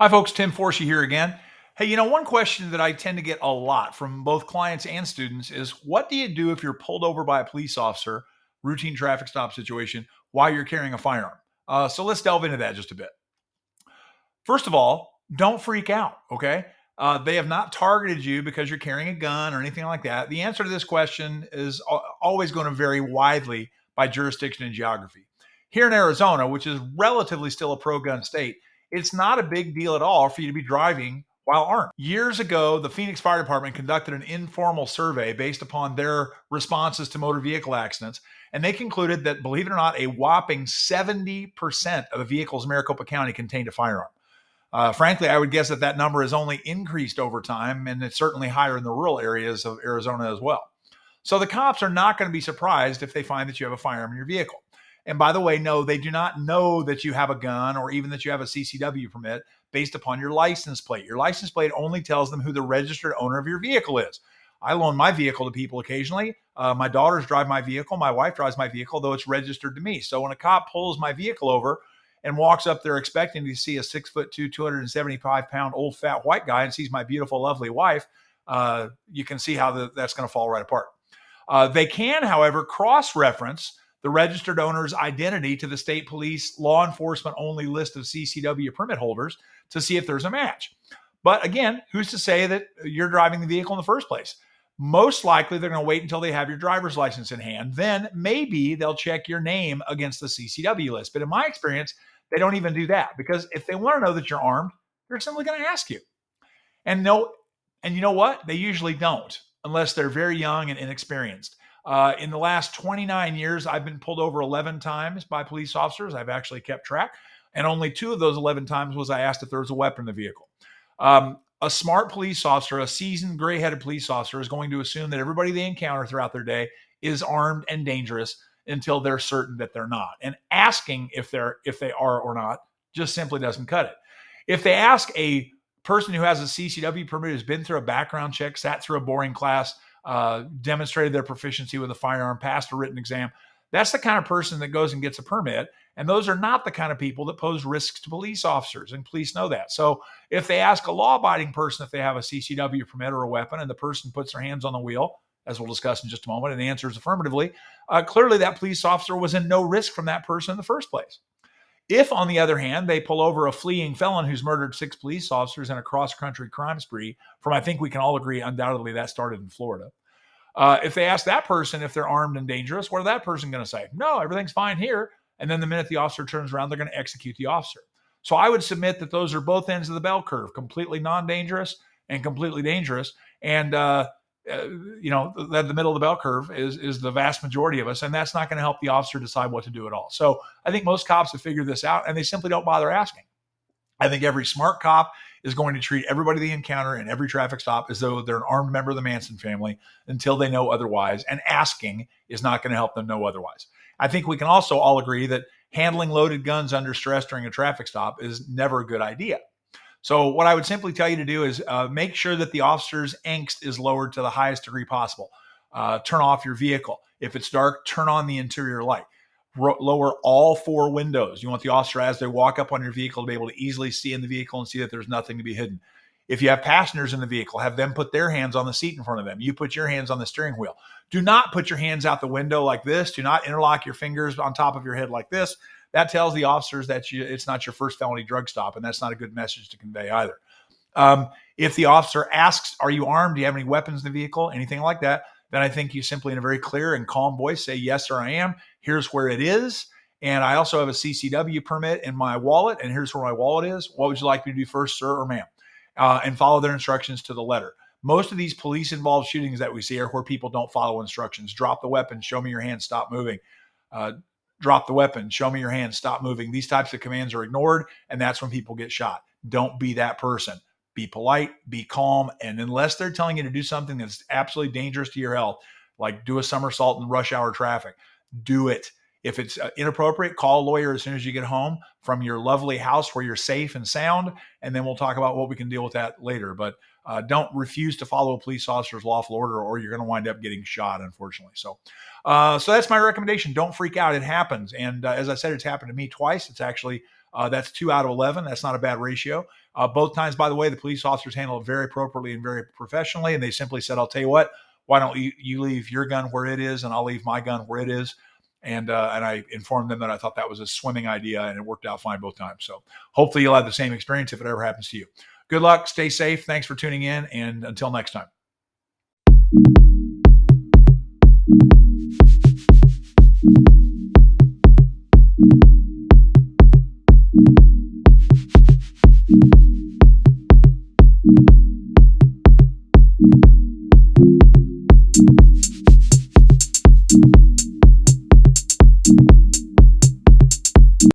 Hi, folks. Tim Forshey here again. Hey, one question that I tend to get a lot from both clients and students is what do you do if you're pulled over by a police officer, routine traffic stop situation, while you're carrying a firearm? So let's delve into that just a bit. First of all, don't freak out, okay? They have not targeted you because you're carrying a gun or anything like that. The answer to this question is always going to vary widely by jurisdiction and geography. Here in Arizona, which is relatively still a pro gun state, it's not a big deal at all for you to be driving while armed. Years ago, the Phoenix Fire Department conducted an informal survey based upon their responses to motor vehicle accidents, and they concluded that, believe it or not, a whopping 70% of the vehicles in Maricopa County contained a firearm. Frankly, I would guess that that number has only increased over time, and it's certainly higher in the rural areas of Arizona as well. So the cops are not going to be surprised if they find that you have a firearm in your vehicle. And by the way, no, they do not know that you have a gun or even that you have a CCW permit based upon your license plate. Your license plate only tells them who the registered owner of your vehicle is. I loan my vehicle to people occasionally. My daughters drive my vehicle. My wife drives my vehicle, though it's registered to me. So when a cop pulls my vehicle over and walks up there expecting to see a 6'2", 275-pound old fat white guy and sees my beautiful, lovely wife, you can see how that's going to fall right apart. They can, however, cross-reference the registered owner's identity to the state police law enforcement only list of CCW permit holders to see if there's a match. But again, who's to say that you're driving the vehicle in the first place? Most likely, they're going to wait until they have your driver's license in hand. Then maybe they'll check your name against the CCW list. But in my experience, they don't even do that because if they want to know that you're armed, they're simply going to ask you. And you know what? They usually don't unless they're very young and inexperienced. In the last 29 years, I've been pulled over 11 times by police officers. I've actually kept track. And only 2 of those 11 times was I asked if there was a weapon in the vehicle. A smart police officer, a seasoned gray-headed police officer is going to assume that everybody they encounter throughout their day is armed and dangerous until they're certain that they're not. And asking if they are or not just simply doesn't cut it. If they ask a person who has a CCW permit, who's been through a background check, sat through a boring class, demonstrated their proficiency with a firearm, passed a written exam, that's the kind of person that goes and gets a permit. And those are not the kind of people that pose risks to police officers, and police know that. So if they ask a law-abiding person if they have a CCW permit or a weapon, and the person puts their hands on the wheel, as we'll discuss in just a moment, and the answer is affirmatively, clearly that police officer was in no risk from that person in the first place. If, on the other hand, they pull over a fleeing felon who's murdered 6 police officers in a cross-country crime spree, from I think we can all agree undoubtedly that started in Florida, if they ask that person if they're armed and dangerous, what is that person going to say? No, everything's fine here. And then the minute the officer turns around, they're going to execute the officer. So I would submit that those are both ends of the bell curve, completely non-dangerous and completely dangerous. And, the middle of the bell curve is the vast majority of us. And that's not going to help the officer decide what to do at all. So I think most cops have figured this out and they simply don't bother asking. I think every smart cop is going to treat everybody they encounter in every traffic stop as though they're an armed member of the Manson family until they know otherwise. And asking is not going to help them know otherwise. I think we can also all agree that handling loaded guns under stress during a traffic stop is never a good idea. So what I would simply tell you to do is make sure that the officer's angst is lowered to the highest degree possible. Turn off your vehicle. If it's dark, turn on the interior light. Lower all 4 windows. You want the officer, as they walk up on your vehicle, to be able to easily see in the vehicle and see that there's nothing to be hidden. If you have passengers in the vehicle, have them put their hands on the seat in front of them. You put your hands on the steering wheel. Do not put your hands out the window like this. Do not interlock your fingers on top of your head like this. That tells the officers that it's not your first felony drug stop, and that's not a good message to convey either. If the officer asks, are you armed? Do you have any weapons in the vehicle? Anything like that? Then I think you simply, in a very clear and calm voice, say, yes, sir, I am. Here's where it is. And I also have a CCW permit in my wallet, and here's where my wallet is. What would you like me to do first, sir or ma'am? And follow their instructions to the letter. Most of these police-involved shootings that we see are where people don't follow instructions. Drop the weapon, show me your hand, stop moving. Drop the weapon, show me your hand, stop moving. These types of commands are ignored, and that's when people get shot. Don't be that person. Be polite, be calm, and unless they're telling you to do something that's absolutely dangerous to your health, like do a somersault in rush hour traffic, do it. If it's inappropriate, call a lawyer as soon as you get home from your lovely house where you're safe and sound, and then we'll talk about what we can deal with that later. But don't refuse to follow a police officer's lawful order, or you're going to wind up getting shot, unfortunately. So that's my recommendation. Don't freak out. It happens. And as I said, it's happened to me twice. It's actually That's 2 out of 11. That's not a bad ratio. Both times, by the way, the police officers handled it very appropriately and very professionally. And they simply said, I'll tell you what, why don't you leave your gun where it is and I'll leave my gun where it is. And I informed them that I thought that was a swimming idea, and it worked out fine both times. So hopefully you'll have the same experience if it ever happens to you. Good luck. Stay safe. Thanks for tuning in. And until next time.